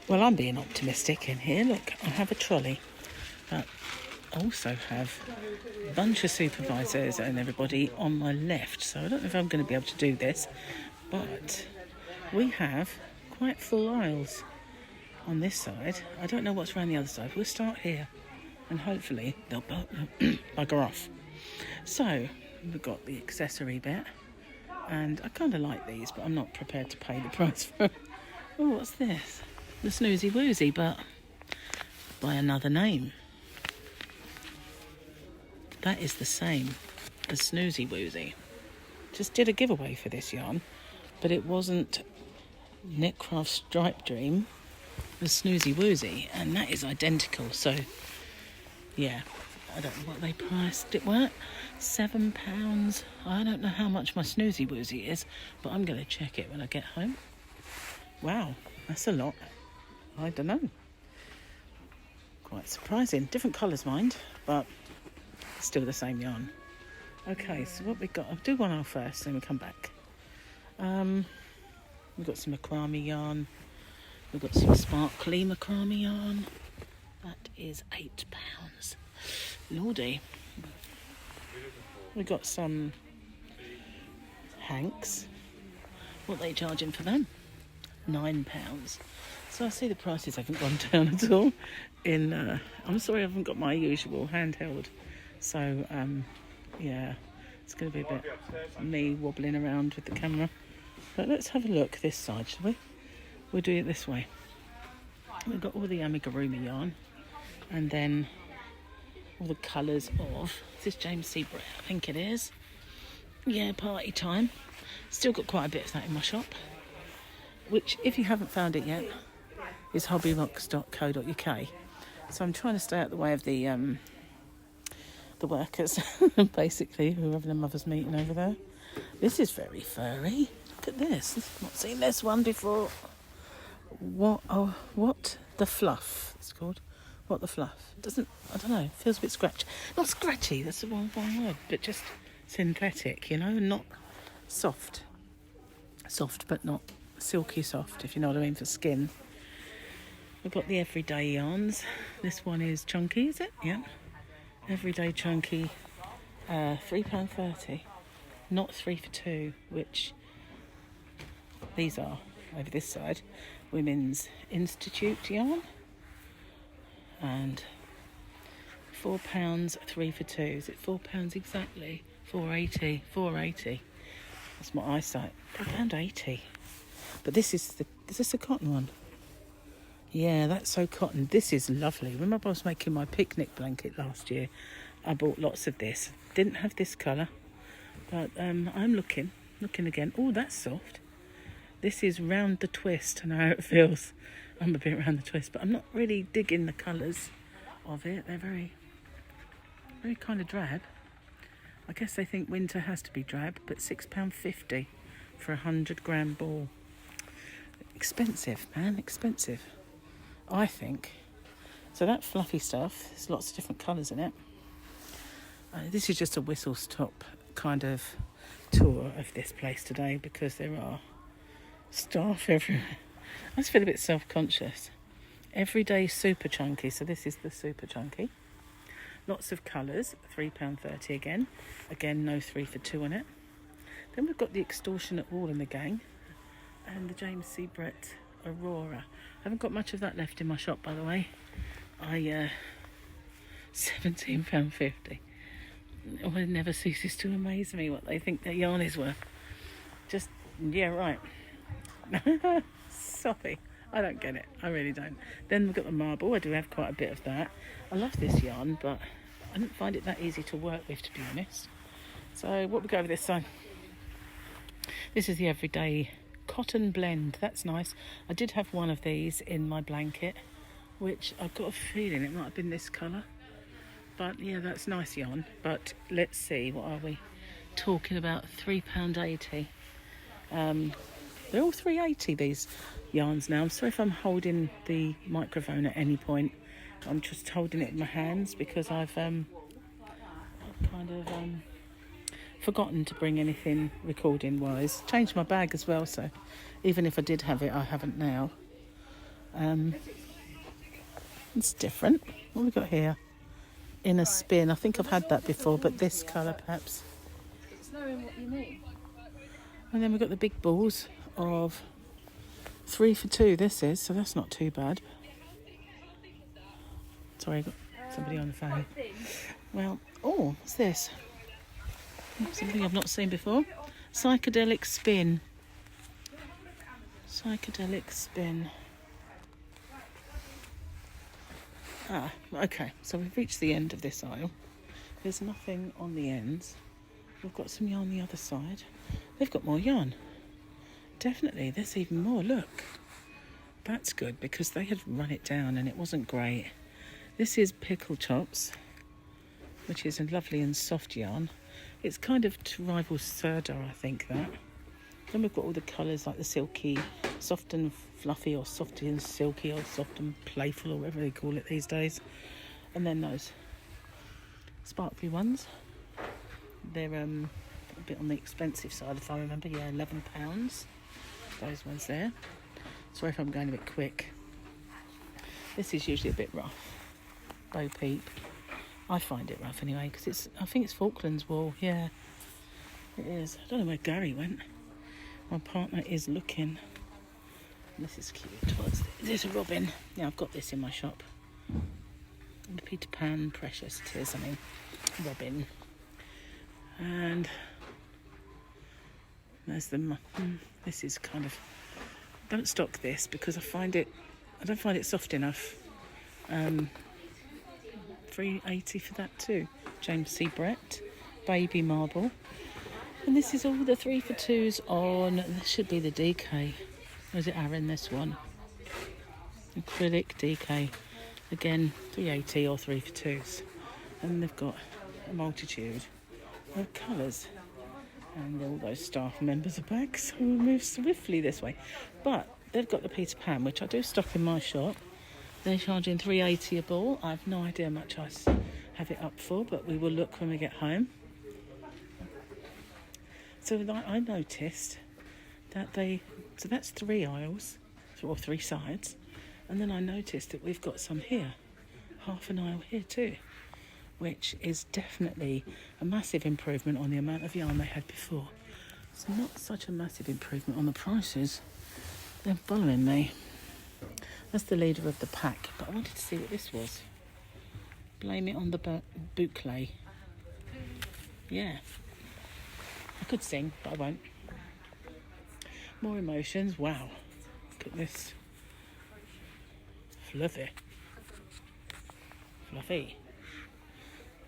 Well, I'm being optimistic in here. Look, I have a trolley, but I also have a bunch of supervisors and everybody on my left. So I don't know if I'm going to be able to do this, but we have quite full aisles on this side. I don't know what's around the other side. We'll start here and hopefully they'll bugger off. So we've got the accessory bit, and I kind of like these, but I'm not prepared to pay the price for them. Oh, what's this? The Snoozy Woozy, but by another name. That is the same as Snoozy Woozy. Just did a giveaway for this yarn, but it wasn't Knitcraft Stripe Dream, it was Snoozy Woozy, and that is identical. So yeah, I don't know what they priced it at. £7. I don't know how much my Snoozy Woozy is, but I'm going to check it when I get home. Wow, that's a lot. I don't know. Quite surprising. Different colours, mind, but still the same yarn. Okay, so what we got? I'll do one aisle first, then we'll come back. We've got some macrame yarn. We've got some sparkly macrame yarn. That is £8. Lordy. We've got some hanks. What are they charging for them? £9. So I see the prices haven't gone down at all. I'm sorry I haven't got my usual handheld. So yeah, it's going to be a bit me wobbling around with the camera. But let's have a look this side, shall we? We'll do it this way. We've got all the amigurumi yarn, and then all the colours of, is this James C. Brett? I think it is. Yeah, party time. Still got quite a bit of that in my shop, which, if you haven't found it yet, is hobbyrocks.co.uk. So I'm trying to stay out the way of the workers, basically, who are having a mother's meeting over there. This is very furry. Look at this. I've not seen this one before. What the fluff? It's called. What the fluff? I don't know. Feels a bit scratchy. Not scratchy. That's the wrong word. But just synthetic, not soft. Soft, but not silky soft, if you know what I mean, for skin. We've got the everyday yarns. This one is chunky, is it? Yeah. Everyday chunky, £3.30, not 3 for 2, which these are over this side. Women's Institute yarn, and £4, 3 for 2. Is it £4 exactly? £4.80. That's my eyesight. £4.80. But is this a cotton one? Yeah, that's so cotton. This is lovely. Remember I was making my picnic blanket last year? I bought lots of this. Didn't have this colour, but I'm looking again. Oh, that's soft. This is round the twist. I know how it feels. I'm a bit round the twist, but I'm not really digging the colours of it. They're very, very kind of drab. I guess they think winter has to be drab, but £6.50 for a 100-gram ball. Expensive, man, expensive. I think. So that fluffy stuff, there's lots of different colours in it. This is just a whistle-stop kind of tour of this place today, because there are staff everywhere. I just feel a bit self-conscious. Everyday super chunky, so this is the super chunky. Lots of colours, £3.30 again. Again, no 3 for 2 on it. Then we've got the Extortionate Wall in the gang, and the James C. Brett Aurora. I haven't got much of that left in my shop, by the way. £17.50. Oh, it never ceases to amaze me what they think their yarn is worth. Just, yeah, right. Sorry, I don't get it. I really don't. Then we've got the marble. I do have quite a bit of that. I love this yarn, but I didn't find it that easy to work with, to be honest. So what we got over this side? This is the everyday cotton blend. That's nice. I did have one of these in my blanket, which I've got a feeling it might have been this colour. But yeah, that's nice yarn. But let's see, what are we talking about? £3.80. They're all £3.80, these yarns now. I'm sorry if I'm holding the microphone at any point. I'm just holding it in my hands because I've kind of forgotten to bring anything recording wise. Changed my bag as well, so even if I did have it, I haven't now. It's different. What have we got here? In a spin. I think I've had that before, but this colour perhaps. It's knowing what you mean. And then we've got the big balls of 3 for 2 this is, so that's not too bad. Sorry, I've got somebody on the phone. Well, oh, what's this? Something I've not seen before. Psychedelic spin. Psychedelic spin. Ah, okay, so we've reached the end of this aisle. There's nothing on the ends. We've got some yarn on the other side. They've got more yarn. Definitely, there's even more, look. That's good, because they had run it down and it wasn't great. This is Pickle Chops, which is a lovely and soft yarn. It's kind of to rival Serdar, I think, that. Then we've got all the colours like the silky, soft and fluffy, or soft and silky, or soft and playful, or whatever they call it these days. And then those sparkly ones. They're a bit on the expensive side, if I remember. Yeah, £11. Those ones there. Sorry if I'm going a bit quick. This is usually a bit rough. Bo Peep. I find it rough anyway, because I think it's Falklands wool. Yeah, it is. I don't know where Gary went. My partner is looking. This is cute. What's this? This is a robin. Yeah, I've got this in my shop. And Peter Pan, precious it is. I mean, robin. And there's the. This is kind of. Don't stock this because I don't find it soft enough. $3.80 for that too. James C. Brett, baby marble. And this is all the 3 for 2s on, this should be the DK. Or is it Aaron, this one? Acrylic DK. Again, $3.80 or 3 for 2s. And they've got a multitude of colours. And all those staff members are back, so we'll move swiftly this way. But they've got the Peter Pan, which I do stock in my shop. They're charging $3.80 a ball. I have no idea how much I have it up for, but we will look when we get home. So I noticed that so that's 3 aisles, or 3 sides. And then I noticed that we've got some here, half an aisle here too, which is definitely a massive improvement on the amount of yarn they had before. It's not such a massive improvement on the prices. They're following me. That's the leader of the pack, but I wanted to see what this was. Blame it on the boucle. Yeah. I could sing, but I won't. More emotions. Wow. Look at this. Fluffy. Fluffy.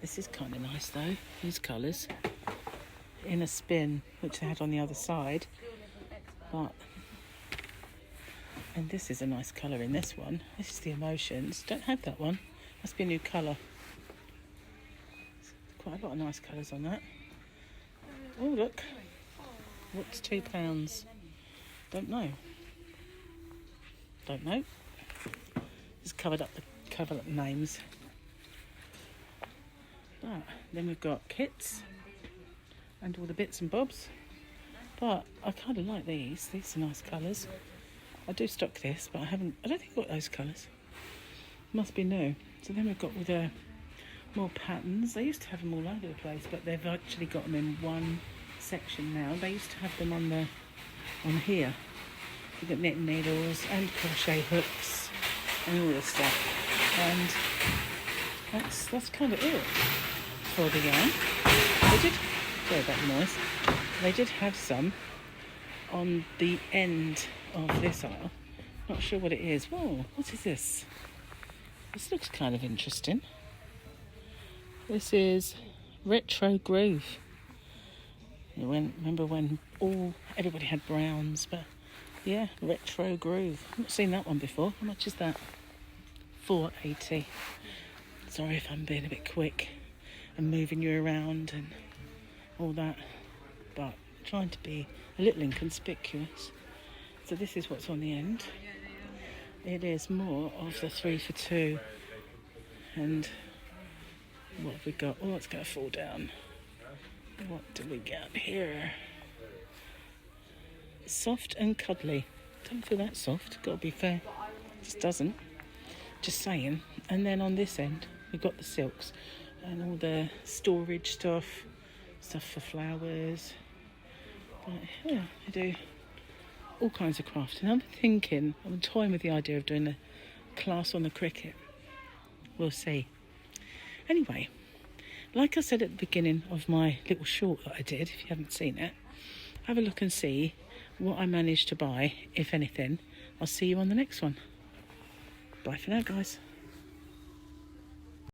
This is kind of nice though. These colours. In a spin, which they had on the other side. But... And this is a nice colour in this one. This is the emotions. Don't have that one. Must be a new colour. Quite a lot of nice colours on that. Oh, look. What's £2? Don't know. Don't know. Just covered up the names. Ah, then we've got kits and all the bits and bobs. But I kind of like these. These are nice colours. I do stock this, but I don't think I've got those colours. Must be new. So then we've got all the more patterns. They used to have them all over the place, but they've actually got them in one section now. They used to have them on here. You've got knitting needles and crochet hooks and all this stuff. And that's kind of it for the yarn. Sorry about the noise. They did have some on the end of this aisle. Not sure what it is. Whoa, what is this? This looks kind of interesting. This is Retro Groove. Remember when everybody had browns, but yeah, Retro Groove. I've not seen that one before. How much is that? $4.80. Sorry if I'm being a bit quick and moving you around and all that, but trying to be a little inconspicuous. So this is what's on the end. It is more of the 3 for 2. And what have we got? Oh, it's going to fall down. What do we get here? Soft and cuddly. Don't feel that soft, got to be fair. Just doesn't. Just saying. And then on this end, we've got the silks and all the storage stuff for flowers. But yeah, I do all kinds of craft. And I'm toying with the idea of doing a class on the cricket. We'll see. Anyway, like I said at the beginning of my little short that I did, if you haven't seen it, have a look and see what I managed to buy, if anything. I'll see you on the next one. Bye for now, guys.